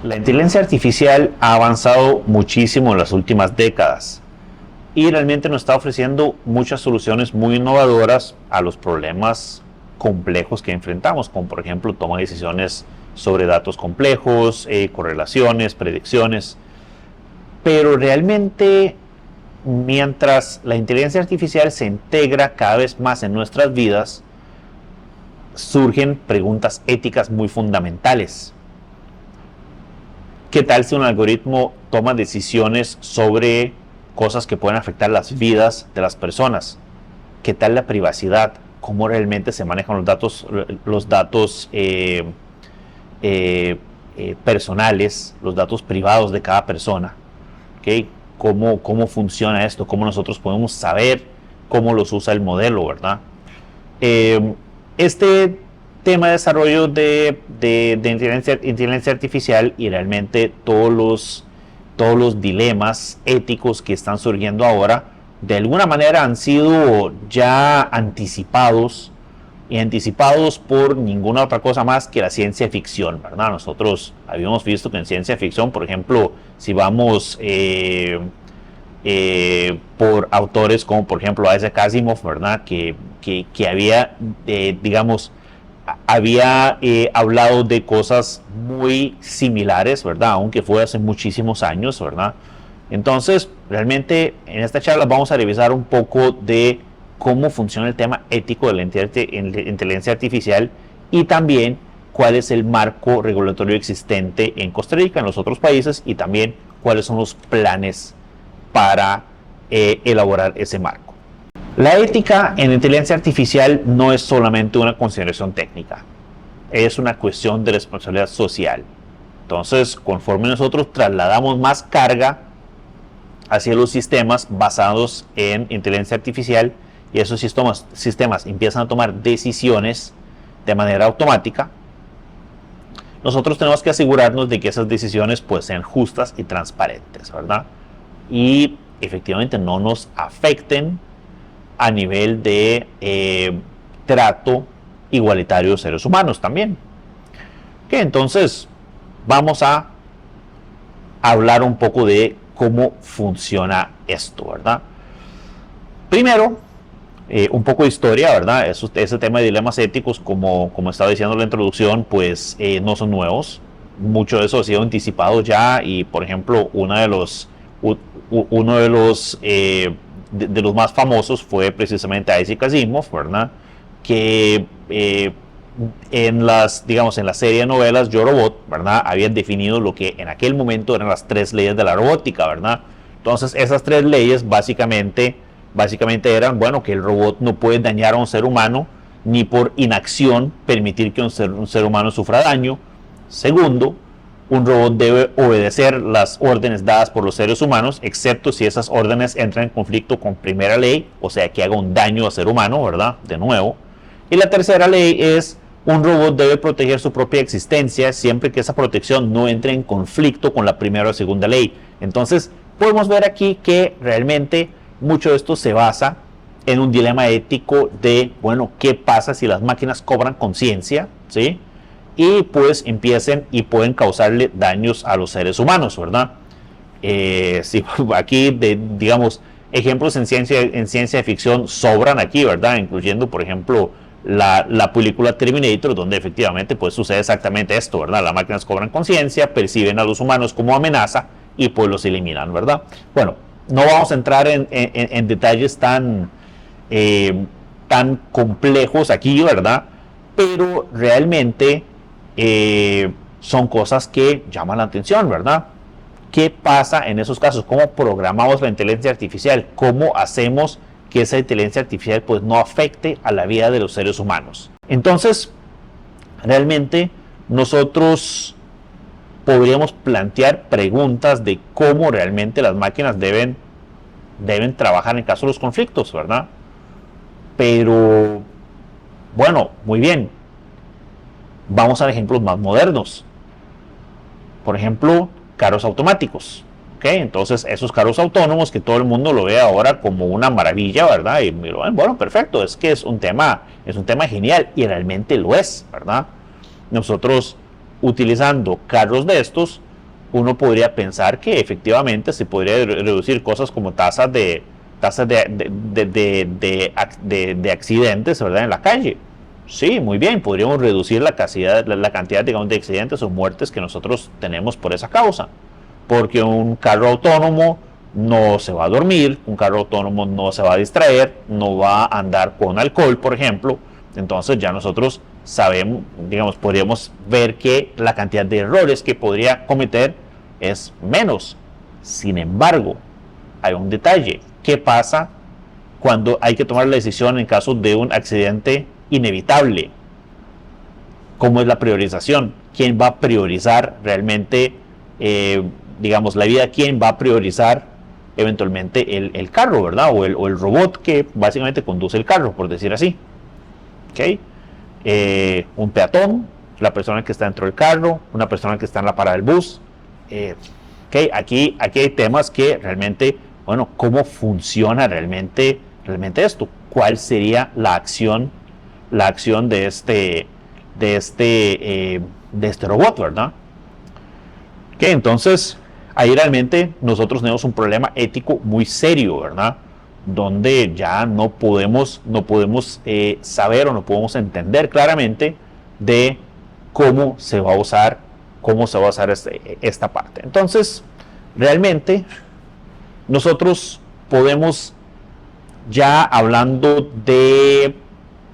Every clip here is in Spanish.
La inteligencia artificial ha avanzado muchísimo en las últimas décadas y realmente nos está ofreciendo muchas soluciones muy innovadoras a los problemas complejos que enfrentamos, como por ejemplo toma de decisiones sobre datos complejos, correlaciones, predicciones. Pero realmente, mientras la inteligencia artificial se integra cada vez más en nuestras vidas, surgen preguntas éticas muy fundamentales. ¿Qué tal si un algoritmo toma decisiones sobre cosas que pueden afectar las vidas de las personas? ¿Qué tal la privacidad? ¿Cómo realmente se manejan los datos personales, los datos privados de cada persona? ¿Okay? ¿Cómo funciona esto? ¿Cómo nosotros podemos saber cómo los usa el modelo, verdad? Este tema de desarrollo de inteligencia artificial y realmente todos los dilemas éticos que están surgiendo ahora, de alguna manera han sido ya anticipados por ninguna otra cosa más que la ciencia ficción, ¿verdad? Nosotros habíamos visto que en ciencia ficción, por ejemplo, si vamos por autores como por ejemplo Isaac Asimov, ¿verdad? Que había, digamos, había hablado de cosas muy similares, ¿verdad? Aunque fue hace muchísimos años, ¿verdad? Entonces, realmente en esta charla vamos a revisar un poco de cómo funciona el tema ético de la inteligencia artificial y también cuál es el marco regulatorio existente en Costa Rica, en los otros países, y también cuáles son los planes para elaborar ese marco. La ética en inteligencia artificial no es solamente una consideración técnica, es una cuestión de responsabilidad social. Entonces, conforme nosotros trasladamos más carga hacia los sistemas basados en inteligencia artificial y esos sistemas empiezan a tomar decisiones de manera automática, nosotros tenemos que asegurarnos de que esas decisiones pues sean justas y transparentes, ¿verdad? Y efectivamente no nos afecten a nivel de trato igualitario de seres humanos también. Okay, entonces vamos a hablar un poco de cómo funciona esto, ¿verdad? Primero, un poco de historia, ¿verdad? Ese tema de dilemas éticos, como estaba diciendo en la introducción, pues no son nuevos. Mucho de eso ha sido anticipado ya y, por ejemplo, uno de los más famosos fue precisamente Isaac Asimov, ¿verdad? Que en la serie de novelas Yo Robot, ¿verdad? Habían definido lo que en aquel momento eran las 3 leyes de la robótica, ¿verdad? Entonces esas 3 leyes básicamente eran, bueno, que el robot no puede dañar a un ser humano, ni por inacción permitir que un ser humano sufra daño. Segundo, un robot debe obedecer las órdenes dadas por los seres humanos, excepto si esas órdenes entran en conflicto con primera ley, o sea, que haga un daño a ser humano, ¿verdad? De nuevo. Y la tercera ley es, un robot debe proteger su propia existencia siempre que esa protección no entre en conflicto con la primera o segunda ley. Entonces, podemos ver aquí que realmente mucho de esto se basa en un dilema ético de, bueno, ¿qué pasa si las máquinas cobran conciencia? ¿Sí? Y pues empiecen y pueden causarle daños a los seres humanos, ¿verdad? Sí, aquí, digamos, ejemplos en ciencia ficción sobran aquí, ¿verdad? Incluyendo, por ejemplo, la película Terminator, donde efectivamente pues sucede exactamente esto, ¿verdad? Las máquinas cobran conciencia, perciben a los humanos como amenaza y pues los eliminan, ¿verdad? Bueno, no vamos a entrar en detalles tan complejos aquí, ¿verdad? Pero realmente son cosas que llaman la atención, ¿verdad? ¿Qué pasa en esos casos? ¿Cómo programamos la inteligencia artificial? ¿Cómo hacemos que esa inteligencia artificial pues no afecte a la vida de los seres humanos? Entonces, realmente nosotros podríamos plantear preguntas de cómo realmente las máquinas deben trabajar en caso de los conflictos, ¿verdad? Pero, bueno, muy bien. Vamos a ejemplos más modernos. Por ejemplo, carros automáticos. ¿Okay? Entonces, esos carros autónomos que todo el mundo lo ve ahora como una maravilla, ¿verdad? Y bueno, perfecto, es que es un tema genial y realmente lo es, ¿verdad? Nosotros utilizando carros de estos, uno podría pensar que efectivamente se podría reducir cosas como tasas de accidentes, ¿verdad? En la calle. Sí, muy bien, podríamos reducir la cantidad, digamos, de accidentes o muertes que nosotros tenemos por esa causa. Porque un carro autónomo no se va a dormir, un carro autónomo no se va a distraer, no va a andar con alcohol, por ejemplo. Entonces ya nosotros sabemos, digamos, podríamos ver que la cantidad de errores que podría cometer es menos. Sin embargo, hay un detalle. ¿Qué pasa cuando hay que tomar la decisión en caso de un accidente inevitable? ¿Cómo es la priorización? ¿Quién va a priorizar realmente, digamos, la vida? ¿Quién va a priorizar eventualmente el carro, ¿verdad? O el robot que básicamente conduce el carro, por decir así. ¿Okay? Un peatón, la persona que está dentro del carro, una persona que está en la parada del bus. ¿Okay? Aquí hay temas que realmente, bueno, ¿cómo funciona realmente esto? ¿Cuál sería la acción de este robot, ¿verdad? ¿Okay? Entonces, ahí realmente nosotros tenemos un problema ético muy serio, ¿verdad? Donde ya no podemos saber o no podemos entender claramente de cómo se va a usar esta parte. Entonces, realmente nosotros podemos, ya hablando de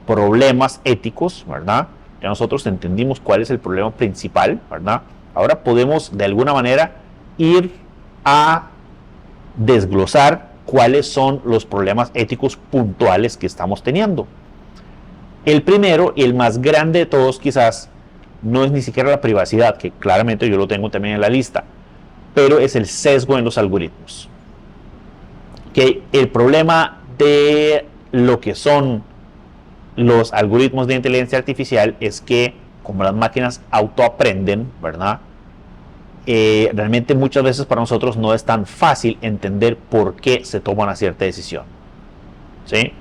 problemas éticos, ¿verdad? Ya nosotros entendimos cuál es el problema principal, ¿verdad? Ahora podemos de alguna manera ir a desglosar cuáles son los problemas éticos puntuales que estamos teniendo. El primero y el más grande de todos quizás no es ni siquiera la privacidad, que claramente yo lo tengo también en la lista, pero es el sesgo en los algoritmos. Que el problema de lo que son los algoritmos de inteligencia artificial es que como las máquinas autoaprenden, ¿verdad? Realmente muchas veces para nosotros no es tan fácil entender por qué se toma una cierta decisión. ¿Sí?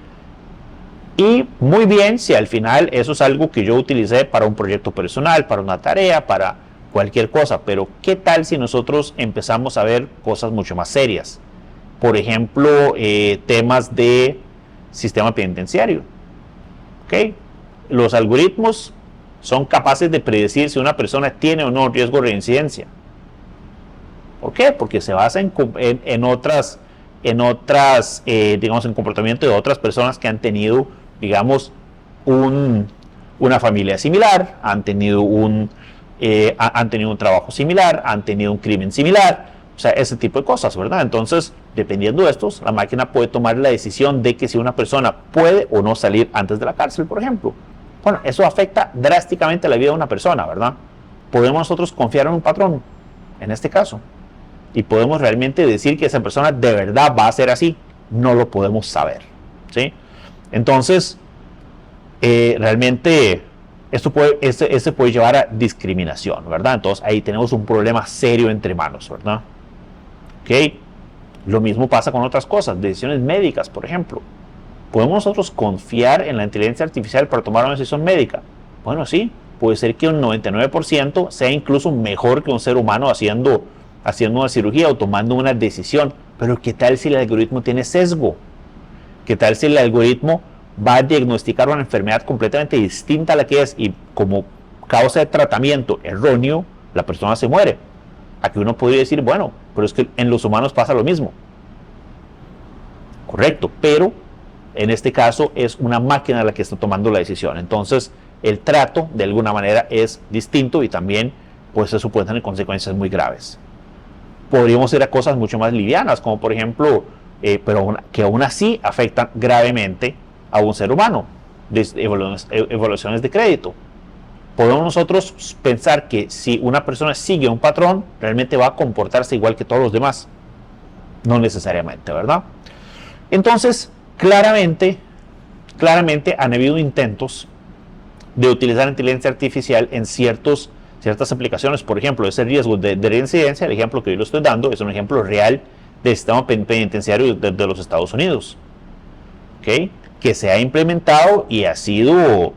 Y muy bien si al final eso es algo que yo utilicé para un proyecto personal, para una tarea, para cualquier cosa, pero ¿qué tal si nosotros empezamos a ver cosas mucho más serias? Por ejemplo, temas de sistema penitenciario. ¿Okay? Los algoritmos son capaces de predecir si una persona tiene o no riesgo de reincidencia. ¿Por qué? Porque se basa en digamos, en comportamiento de otras personas que han tenido, digamos, una familia similar, han tenido un trabajo similar, han tenido un crimen similar, o sea, ese tipo de cosas, ¿verdad? Entonces, dependiendo de estos, la máquina puede tomar la decisión de que si una persona puede o no salir antes de la cárcel, por ejemplo. Bueno, eso afecta drásticamente la vida de una persona, ¿verdad? ¿Podemos nosotros confiar en un patrón? En este caso. Y podemos realmente decir que esa persona de verdad va a ser así. No lo podemos saber, ¿sí? Entonces, realmente esto puede llevar a discriminación, ¿verdad? Entonces ahí tenemos un problema serio entre manos, ¿verdad? ¿Ok? Lo mismo pasa con otras cosas, decisiones médicas, por ejemplo. ¿Podemos nosotros confiar en la inteligencia artificial para tomar una decisión médica? Bueno, sí, puede ser que un 99% sea incluso mejor que un ser humano haciendo una cirugía o tomando una decisión. Pero ¿qué tal si el algoritmo tiene sesgo? ¿Qué tal si el algoritmo va a diagnosticar una enfermedad completamente distinta a la que es y como causa de tratamiento erróneo, la persona se muere? Aquí uno podría decir, bueno, pero es que en los humanos pasa lo mismo. Correcto, pero en este caso es una máquina la que está tomando la decisión. Entonces, el trato de alguna manera es distinto y también pues eso puede tener consecuencias muy graves. Podríamos ir a cosas mucho más livianas, como por ejemplo, pero que aún así afectan gravemente a un ser humano, evaluaciones de crédito. Podemos nosotros pensar que si una persona sigue un patrón, realmente va a comportarse igual que todos los demás. No necesariamente, ¿verdad? Entonces, claramente han habido intentos de utilizar inteligencia artificial en ciertas aplicaciones. Por ejemplo, ese riesgo de reincidencia, el ejemplo que yo le estoy dando, es un ejemplo real del sistema penitenciario de los Estados Unidos, ¿okay? Que se ha implementado y ha sido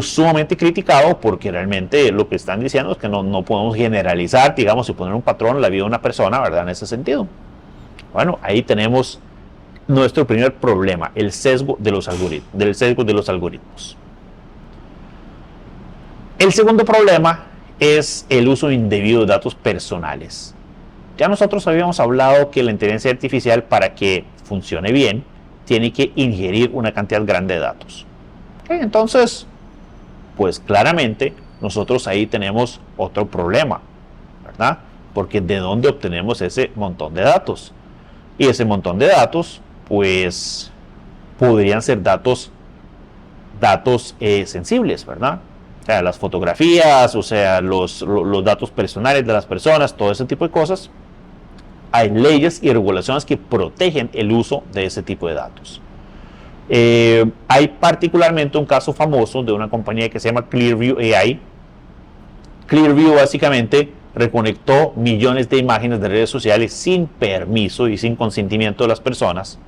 sumamente criticado, porque realmente lo que están diciendo es que no podemos generalizar, digamos, y poner un patrón en la vida de una persona, ¿verdad? En ese sentido. Bueno, ahí tenemos nuestro primer problema, el sesgo de los algoritmos. El segundo problema es el uso indebido de datos personales. Ya nosotros habíamos hablado que la inteligencia artificial, para que funcione bien, tiene que ingerir una cantidad grande de datos. Entonces, pues claramente nosotros ahí tenemos otro problema, ¿verdad? Porque ¿de dónde obtenemos ese montón de datos? Y ese montón de datos, pues, podrían ser datos sensibles, ¿verdad? O sea, las fotografías, o sea, los datos personales de las personas, todo ese tipo de cosas. Hay leyes y regulaciones que protegen el uso de ese tipo de datos. Hay particularmente un caso famoso de una compañía que se llama Clearview AI. Clearview básicamente reconectó millones de imágenes de redes sociales sin permiso y sin consentimiento de las personas,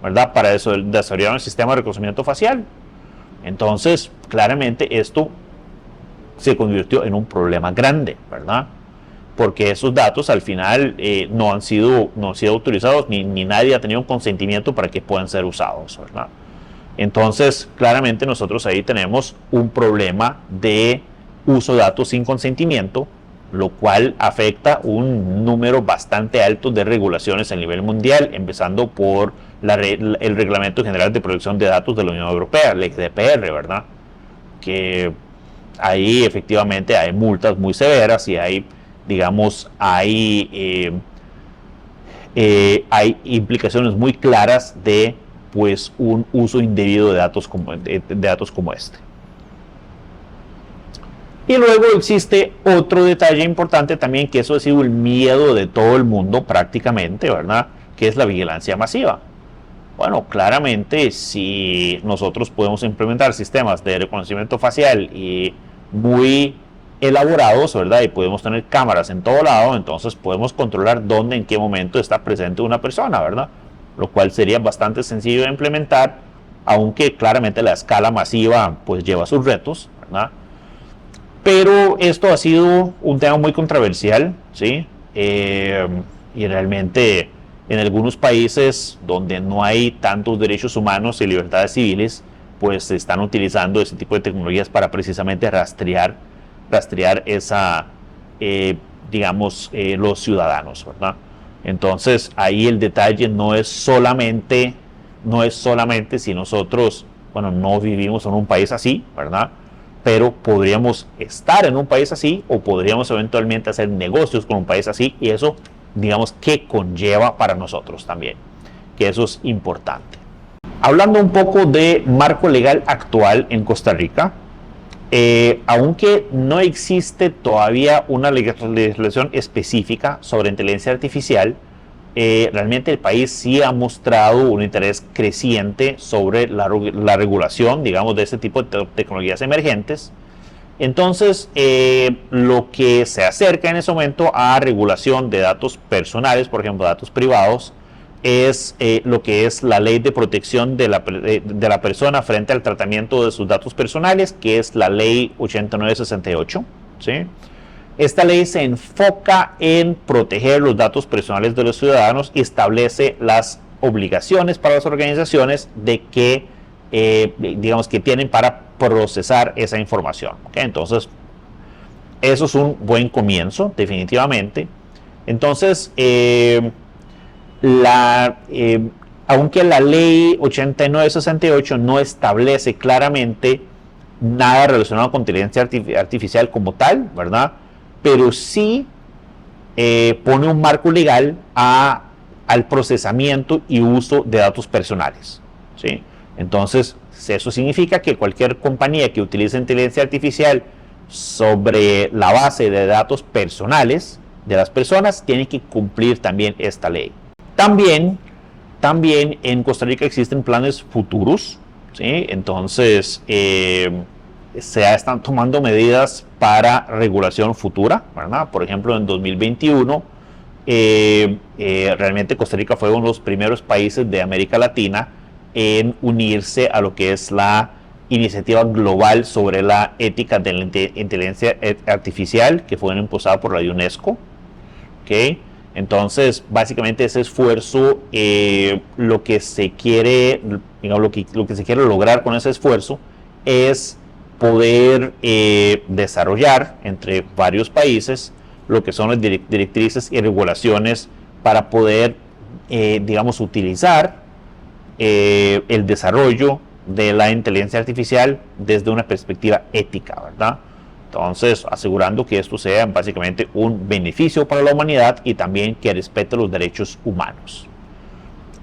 ¿verdad? Para desarrollar un sistema de reconocimiento facial. Entonces, claramente esto se convirtió en un problema grande, ¿verdad? Porque esos datos al final no han sido autorizados, ni nadie ha tenido un consentimiento para que puedan ser usados, ¿verdad? Entonces, claramente nosotros ahí tenemos un problema de uso de datos sin consentimiento, lo cual afecta un número bastante alto de regulaciones a nivel mundial, empezando por el Reglamento General de Protección de Datos de la Unión Europea, el GDPR, ¿verdad? Que ahí efectivamente hay multas muy severas y hay, digamos, hay implicaciones muy claras de, pues, un uso indebido de datos como este. Y luego existe otro detalle importante también, que eso ha sido el miedo de todo el mundo prácticamente, ¿verdad? Que es la vigilancia masiva. Bueno, claramente si nosotros podemos implementar sistemas de reconocimiento facial y muy elaborados, ¿verdad? Y podemos tener cámaras en todo lado, entonces podemos controlar dónde, en qué momento está presente una persona, ¿verdad? Lo cual sería bastante sencillo de implementar, aunque claramente la escala masiva pues lleva sus retos, ¿verdad? Pero esto ha sido un tema muy controversial, ¿sí? Y realmente en algunos países donde no hay tantos derechos humanos y libertades civiles, pues se están utilizando ese tipo de tecnologías para precisamente rastrear los ciudadanos, ¿verdad? Entonces ahí el detalle no es solamente si nosotros, bueno, no vivimos en un país así, ¿verdad? Pero podríamos estar en un país así, o podríamos eventualmente hacer negocios con un país así, y eso, digamos, que conlleva para nosotros también, que eso es importante. Hablando un poco de marco legal actual en Costa Rica, aunque no existe todavía una legislación específica sobre inteligencia artificial, realmente el país sí ha mostrado un interés creciente sobre la regulación, digamos, de este tipo de tecnologías emergentes. Entonces, lo que se acerca en ese momento a regulación de datos personales, por ejemplo, datos privados, es lo que es la ley de protección de la persona frente al tratamiento de sus datos personales, que es la ley 8968, ¿sí? Esta ley se enfoca en proteger los datos personales de los ciudadanos y establece las obligaciones para las organizaciones de que, digamos, que tienen para procesar esa información, ¿okay? Entonces, eso es un buen comienzo, definitivamente. Entonces, aunque la ley 8968 no establece claramente nada relacionado con inteligencia artificial como tal, ¿verdad? Pero sí pone un marco legal al procesamiento y uso de datos personales, ¿sí? Entonces, eso significa que cualquier compañía que utilice inteligencia artificial sobre la base de datos personales de las personas tiene que cumplir también esta ley. También en Costa Rica existen planes futuros, ¿sí? Entonces, se están tomando medidas para regulación futura, ¿verdad? Por ejemplo, en 2021, realmente Costa Rica fue uno de los primeros países de América Latina en unirse a lo que es la iniciativa global sobre la ética de la inteligencia artificial, que fue impulsada por la UNESCO. ¿Okay? Entonces, básicamente ese esfuerzo, lo que se quiere, digamos, lo que se quiere lograr con ese esfuerzo es poder desarrollar entre varios países lo que son las directrices y regulaciones para poder, digamos, utilizar el desarrollo de la inteligencia artificial desde una perspectiva ética, ¿verdad? Entonces, asegurando que esto sea básicamente un beneficio para la humanidad y también que respete los derechos humanos.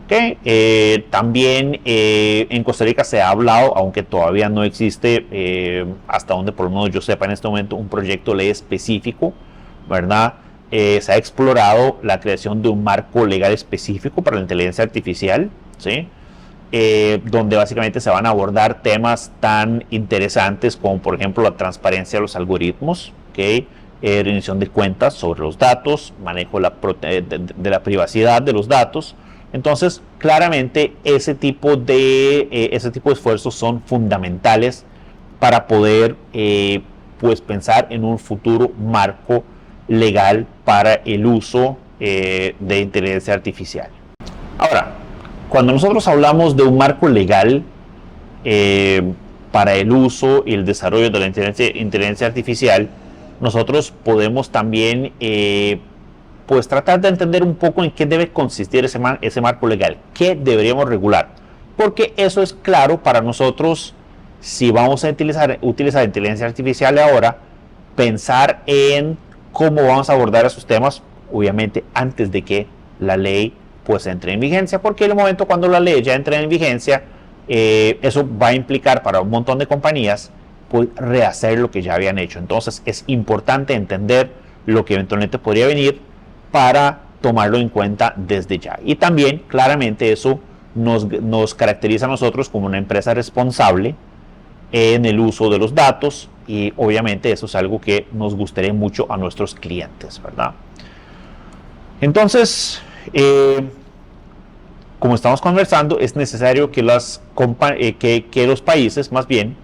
¿Okay? También en Costa Rica se ha hablado, aunque todavía no existe, hasta donde por lo menos yo sepa en este momento, un proyecto de ley específico, ¿verdad? Se ha explorado la creación de un marco legal específico para la inteligencia artificial, ¿sí? Donde básicamente se van a abordar temas tan interesantes como por ejemplo la transparencia de los algoritmos, ¿okay? Rendición de cuentas sobre los datos, manejo de la privacidad de los datos. Entonces, claramente ese tipo de esfuerzos son fundamentales para poder pues pensar en un futuro marco legal para el uso de inteligencia artificial. Ahora, cuando nosotros hablamos de un marco legal para el uso y el desarrollo de la inteligencia artificial, nosotros podemos también pues tratar de entender un poco en qué debe consistir ese marco legal, qué deberíamos regular, porque eso es claro para nosotros si vamos a utilizar inteligencia artificial ahora, pensar en cómo vamos a abordar esos temas, obviamente antes de que la ley pues entre en vigencia, porque en el momento cuando la ley ya entre en vigencia, eso va a implicar para un montón de compañías pues rehacer lo que ya habían hecho. Entonces es importante entender lo que eventualmente podría venir para tomarlo en cuenta desde ya. Y también claramente eso nos caracteriza a nosotros como una empresa responsable en el uso de los datos, y obviamente eso es algo que nos gustaría mucho a nuestros clientes, ¿verdad? Entonces, como estamos conversando, es necesario que los países más bien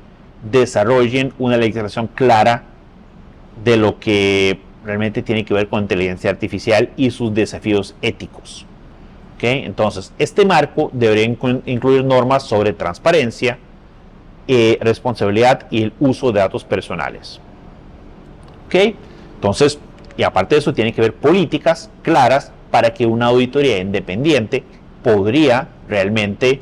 desarrollen una legislación clara de lo que realmente tiene que ver con inteligencia artificial y sus desafíos éticos. ¿Okay? Entonces, este marco debería incluir normas sobre transparencia, responsabilidad y el uso de datos personales. ¿Okay? Entonces, y aparte de eso, tiene que haber políticas claras para que una auditoría independiente podría realmente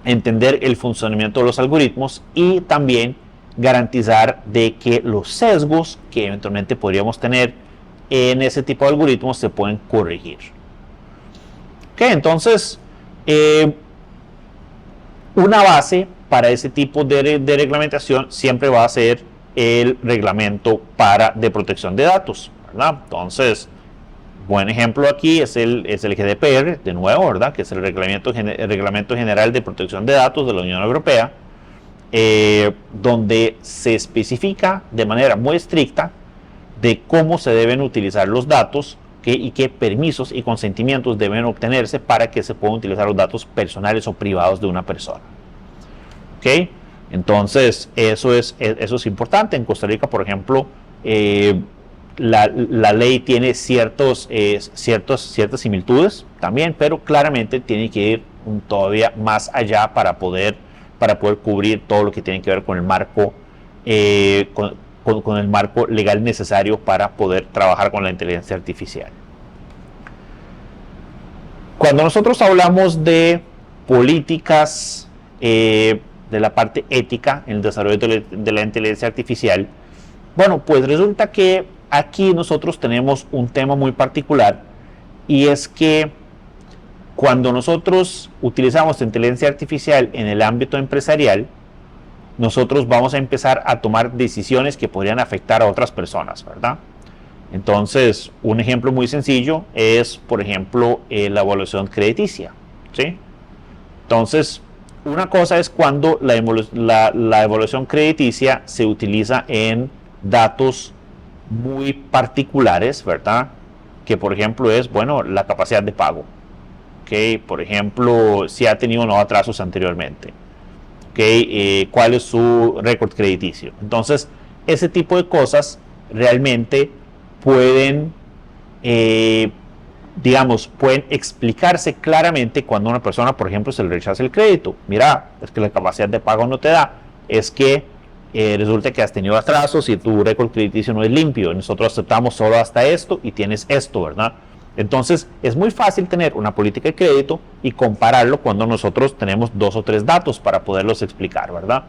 entender el funcionamiento de los algoritmos y también garantizar de que los sesgos que eventualmente podríamos tener en ese tipo de algoritmos se pueden corregir. ¿Okay? Entonces, una base para ese tipo de reglamentación siempre va a ser el reglamento de protección de datos, ¿verdad? Entonces, buen ejemplo aquí es el GDPR, de nuevo, ¿verdad? Que es el Reglamento General de Protección de Datos de la Unión Europea, donde se especifica de manera muy estricta de cómo se deben utilizar los datos y qué permisos y consentimientos deben obtenerse para que se puedan utilizar los datos personales o privados de una persona. ¿Okay? Entonces, eso es importante. En Costa Rica, por ejemplo, la ley tiene ciertas similitudes también, pero claramente tiene que ir todavía más allá para poder cubrir todo lo que tiene que ver con el marco con el marco legal necesario para poder trabajar con la inteligencia artificial. Cuando nosotros hablamos de políticas de la parte ética en el desarrollo de la inteligencia artificial, bueno, pues resulta que aquí nosotros tenemos un tema muy particular, y es que cuando nosotros utilizamos inteligencia artificial en el ámbito empresarial, nosotros vamos a empezar a tomar decisiones que podrían afectar a otras personas, ¿verdad? Entonces, un ejemplo muy sencillo es, por ejemplo, la evaluación crediticia, ¿sí? Entonces, una cosa es cuando la evaluación crediticia se utiliza en datos muy particulares, ¿verdad? Que por ejemplo es, bueno, la capacidad de pago. ¿Okay? Por ejemplo, si ha tenido o no atrasos anteriormente. ¿Okay? ¿Cuál es su récord crediticio? Entonces, ese tipo de cosas realmente pueden, digamos, pueden explicarse claramente cuando a una persona, por ejemplo, se le rechaza el crédito. Mira, es que la capacidad de pago no te da, es que resulta que has tenido atrasos y tu récord crediticio no es limpio. Nosotros aceptamos solo hasta esto y tienes esto, ¿verdad? Entonces, es muy fácil tener una política de crédito y compararlo cuando nosotros tenemos 2 o 3 datos para poderlos explicar, ¿verdad?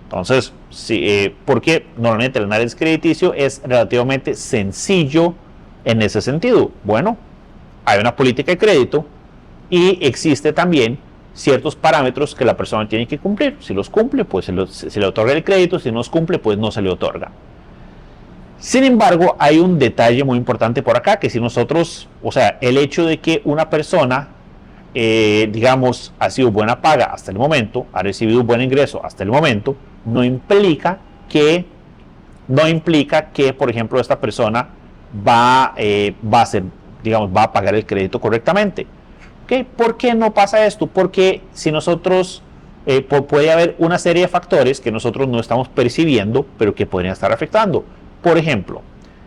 Entonces, sí, porque normalmente el análisis crediticio es relativamente sencillo en ese sentido. Bueno, hay una política de crédito y existe también ciertos parámetros que la persona tiene que cumplir. Si los cumple, pues se le otorga el crédito. Si no los cumple, pues no se le otorga. Sin embargo, hay un detalle muy importante por acá, que si nosotros, o sea, el hecho de que una persona, digamos, ha sido buena paga hasta el momento, ha recibido un buen ingreso hasta el momento, no implica que, por ejemplo, esta persona va a ser, digamos, va a pagar el crédito correctamente. ¿Okay? ¿Por qué no pasa esto? Porque si nosotros, puede haber una serie de factores que nosotros no estamos percibiendo, pero que podrían estar afectando. Por ejemplo,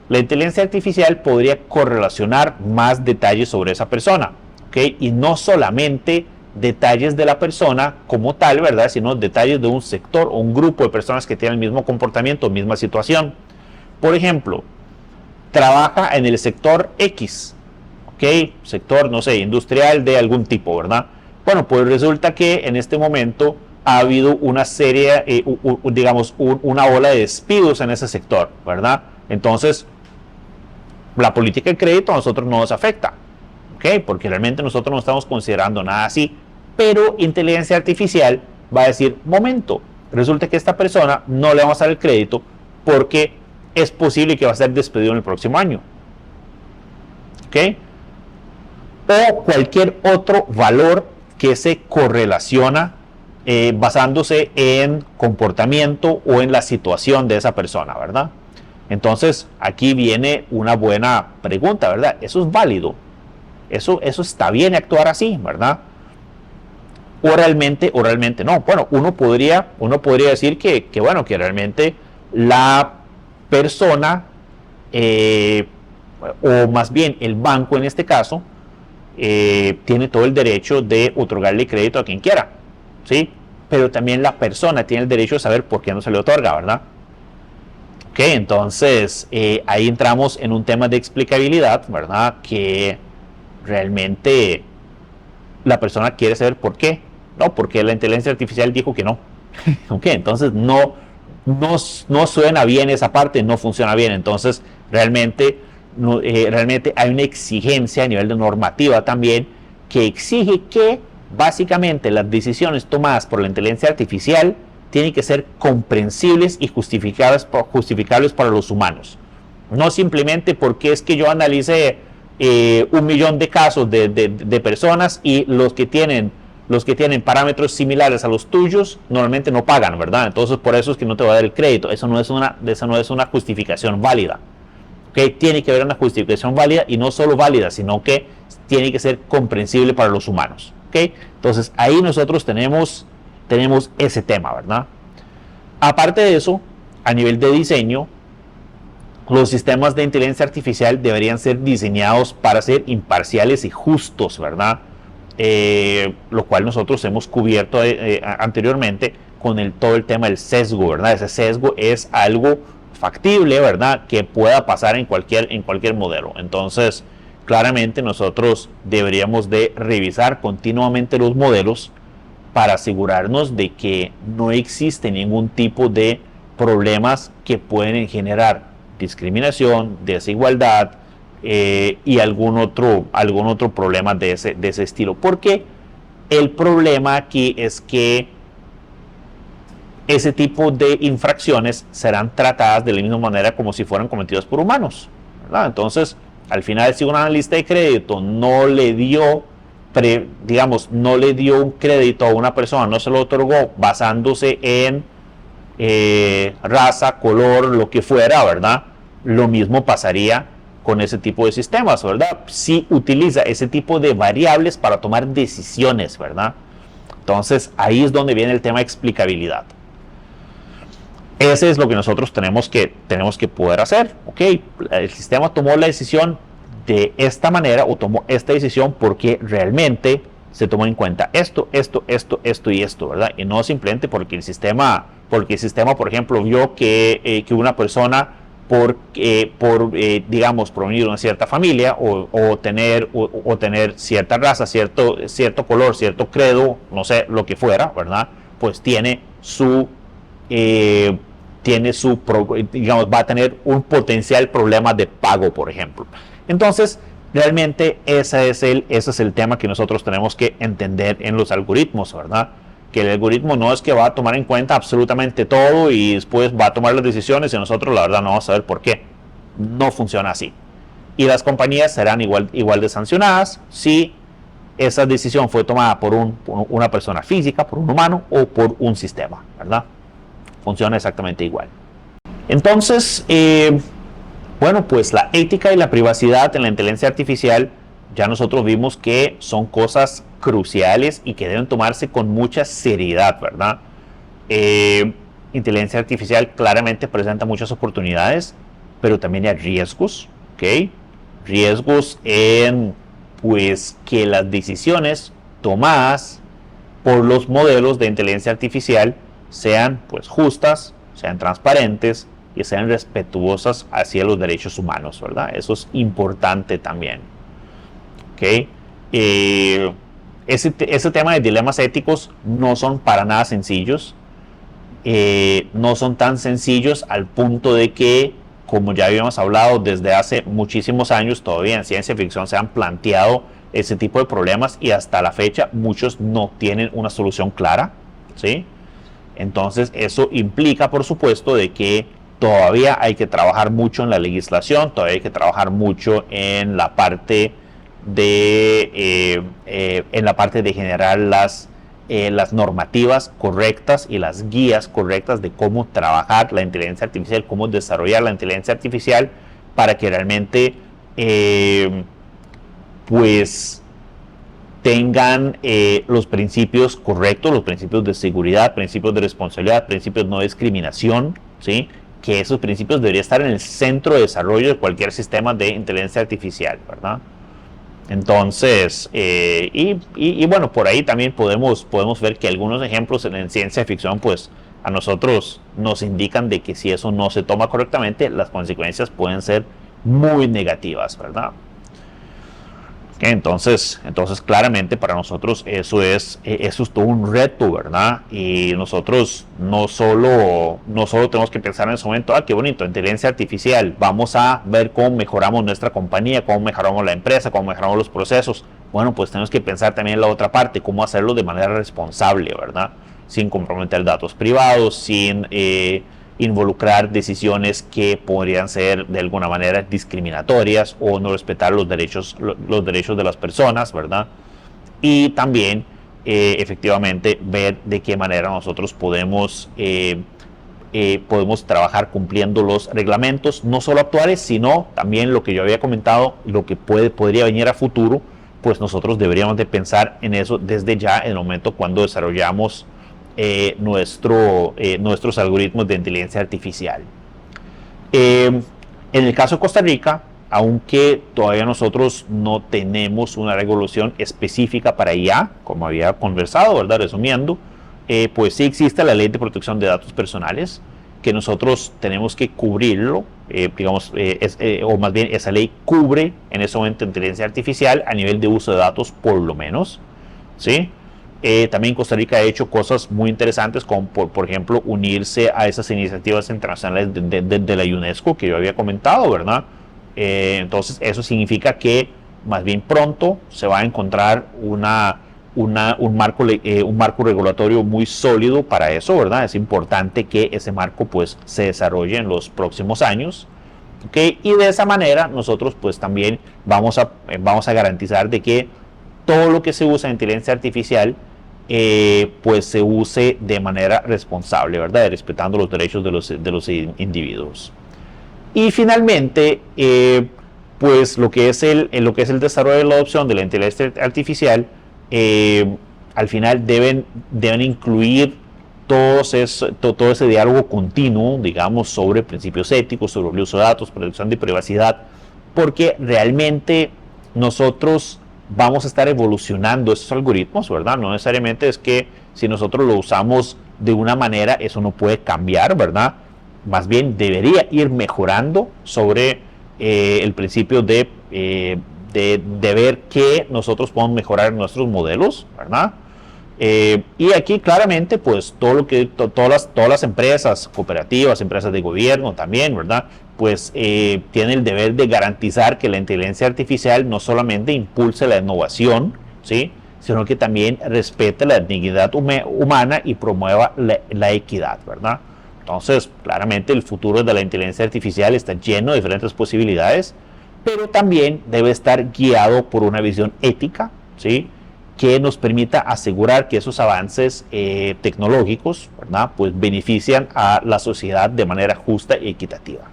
la inteligencia artificial podría correlacionar más detalles sobre esa persona, ¿okay? Y no solamente detalles de la persona como tal, ¿verdad? Sino detalles de un sector o un grupo de personas que tienen el mismo comportamiento, misma situación. Por ejemplo, trabaja en el sector X, ¿ok? Sector, no sé, industrial de algún tipo, ¿verdad? Bueno, pues resulta que en este momento ha habido una serie, digamos, una ola de despidos en ese sector, ¿verdad? Entonces, la política de crédito a nosotros no nos afecta, ¿ok? Porque realmente nosotros no estamos considerando nada así, pero inteligencia artificial va a decir, momento, resulta que a esta persona no le vamos a dar el crédito porque es posible que va a ser despedido en el próximo año, ¿ok? O cualquier otro valor que se correlaciona basándose en comportamiento o en la situación de esa persona, ¿verdad? Entonces, aquí viene una buena pregunta, ¿verdad? ¿Eso es válido? ¿Eso está bien actuar así, ¿verdad? O realmente no. Bueno, uno podría decir que bueno, que realmente la persona, o más bien el banco en este caso, tiene todo el derecho de otorgarle crédito a quien quiera, ¿sí? Pero también la persona tiene el derecho de saber por qué no se le otorga, ¿verdad? Ok, entonces ahí entramos en un tema de explicabilidad, ¿verdad? Que realmente la persona quiere saber por qué, ¿no? Porque la inteligencia artificial dijo que no. Ok, entonces no suena bien esa parte, no funciona bien. Entonces realmente hay una exigencia a nivel de normativa también que exige que básicamente las decisiones tomadas por la inteligencia artificial tienen que ser comprensibles y justificables para los humanos. No simplemente porque es que yo analicé 1.000.000 de casos de personas y los que tienen parámetros similares a los tuyos normalmente no pagan, ¿verdad? Entonces por eso es que no te va a dar el crédito. Eso no es una justificación válida. ¿Okay? Tiene que haber una justificación válida, y no solo válida, sino que tiene que ser comprensible para los humanos. ¿Okay? Entonces ahí nosotros tenemos ese tema, ¿verdad? Aparte de eso, a nivel de diseño, los sistemas de inteligencia artificial deberían ser diseñados para ser imparciales y justos, ¿verdad? Lo cual nosotros hemos cubierto anteriormente con todo el tema del sesgo, ¿verdad? Ese sesgo es algo factible, ¿verdad? Que pueda pasar en cualquier modelo. Entonces, claramente nosotros deberíamos de revisar continuamente los modelos para asegurarnos de que no existe ningún tipo de problemas que pueden generar discriminación, desigualdad y algún otro problema de ese estilo. Porque el problema aquí es que ese tipo de infracciones serán tratadas de la misma manera como si fueran cometidas por humanos, ¿verdad? Entonces, al final, si un analista de crédito no le dio digamos, no le dio un crédito a una persona, no se lo otorgó basándose en raza, color, lo que fuera, ¿verdad? Lo mismo pasaría con ese tipo de sistemas, ¿verdad? Si utiliza ese tipo de variables para tomar decisiones, ¿verdad? Entonces, ahí es donde viene el tema de explicabilidad. Ese es lo que nosotros tenemos que poder hacer. Ok, el sistema tomó la decisión de esta manera o tomó esta decisión porque realmente se tomó en cuenta esto y esto, ¿verdad? Y no simplemente porque el sistema, por ejemplo, vio que una persona digamos, provenir de una cierta familia o tener cierta raza, cierto color, cierto credo, no sé, lo que fuera, ¿verdad? Pues digamos, va a tener un potencial problema de pago, por ejemplo. Entonces, realmente ese es el tema que nosotros tenemos que entender en los algoritmos, ¿verdad? Que el algoritmo no es que va a tomar en cuenta absolutamente todo y después va a tomar las decisiones y nosotros la verdad no vamos a saber por qué. No funciona así. Y las compañías serán igual de sancionadas si esa decisión fue tomada por una persona física, por un humano o por un sistema, ¿verdad? Funciona exactamente igual. Entonces, bueno, pues la ética y la privacidad en la inteligencia artificial ya nosotros vimos que son cosas cruciales y que deben tomarse con mucha seriedad, ¿verdad? Inteligencia artificial claramente presenta muchas oportunidades, pero también hay riesgos, ¿ok? Riesgos en, pues, que las decisiones tomadas por los modelos de inteligencia artificial sean, pues, justas, sean transparentes y sean respetuosas hacia los derechos humanos, ¿verdad? Eso es importante también. ¿Ok? Ese tema de dilemas éticos no son para nada sencillos. No son tan sencillos al punto de que, como ya habíamos hablado desde hace muchísimos años, todavía en ciencia ficción se han planteado ese tipo de problemas y hasta la fecha muchos no tienen una solución clara, ¿sí? Entonces eso implica, por supuesto, de que todavía hay que trabajar mucho en la legislación, todavía hay que trabajar mucho en la parte de generar las normativas correctas y las guías correctas de cómo trabajar la inteligencia artificial, cómo desarrollar la inteligencia artificial para que realmente pues tengan los principios correctos, los principios de seguridad, principios de responsabilidad, principios de no discriminación, ¿sí? Que esos principios deberían estar en el centro de desarrollo de cualquier sistema de inteligencia artificial, ¿verdad? Entonces, bueno, por ahí también podemos ver que algunos ejemplos en ciencia ficción, pues a nosotros nos indican de que si eso no se toma correctamente, las consecuencias pueden ser muy negativas, ¿verdad? Entonces claramente para nosotros eso es todo un reto, ¿verdad? Y nosotros no solo tenemos que pensar en ese momento, qué bonito, inteligencia artificial, vamos a ver cómo mejoramos nuestra compañía, cómo mejoramos la empresa, cómo mejoramos los procesos. Bueno, pues tenemos que pensar también en la otra parte, cómo hacerlo de manera responsable, ¿verdad? Sin comprometer datos privados, sin involucrar decisiones que podrían ser de alguna manera discriminatorias o no respetar los derechos de las personas, ¿verdad? Y también efectivamente ver de qué manera nosotros podemos trabajar cumpliendo los reglamentos, no solo actuales, sino también lo que yo había comentado, lo que podría venir a futuro, pues nosotros deberíamos de pensar en eso desde ya, en el momento cuando desarrollamos nuestros algoritmos de inteligencia artificial. En el caso de Costa Rica, aunque todavía nosotros no tenemos una regulación específica para IA, como había conversado, ¿verdad? Resumiendo, pues sí existe la Ley de Protección de Datos Personales, que nosotros tenemos que cubrirlo, o más bien esa ley cubre en ese momento inteligencia artificial a nivel de uso de datos por lo menos, ¿sí? También Costa Rica ha hecho cosas muy interesantes como por ejemplo unirse a esas iniciativas internacionales de la UNESCO que yo había comentado, ¿verdad? Entonces eso significa que más bien pronto se va a encontrar un marco regulatorio muy sólido para eso, ¿verdad? Es importante que ese marco pues se desarrolle en los próximos años, ¿okay? Y de esa manera nosotros pues también vamos a garantizar de que todo lo que se usa en inteligencia artificial pues se use de manera responsable, ¿verdad? Respetando los derechos de los individuos. Y finalmente, pues lo que es lo que es el desarrollo y la adopción de la inteligencia artificial, al final deben incluir todo ese diálogo continuo, digamos, sobre principios éticos, sobre el uso de datos, protección de privacidad, porque realmente nosotros vamos a estar evolucionando estos algoritmos, ¿verdad? No necesariamente es que si nosotros lo usamos de una manera, eso no puede cambiar, ¿verdad? Más bien debería ir mejorando sobre el principio de ver que nosotros podemos mejorar nuestros modelos, ¿verdad? Y aquí claramente, pues todas las empresas cooperativas, empresas de gobierno también, ¿verdad? Pues tienen el deber de garantizar que la inteligencia artificial no solamente impulse la innovación, ¿sí? Sino que también respete la dignidad humana y promueva la equidad, ¿verdad? Entonces, claramente el futuro de la inteligencia artificial está lleno de diferentes posibilidades, pero también debe estar guiado por una visión ética, ¿sí? Que nos permita asegurar que esos avances tecnológicos, ¿verdad? Pues benefician a la sociedad de manera justa y equitativa.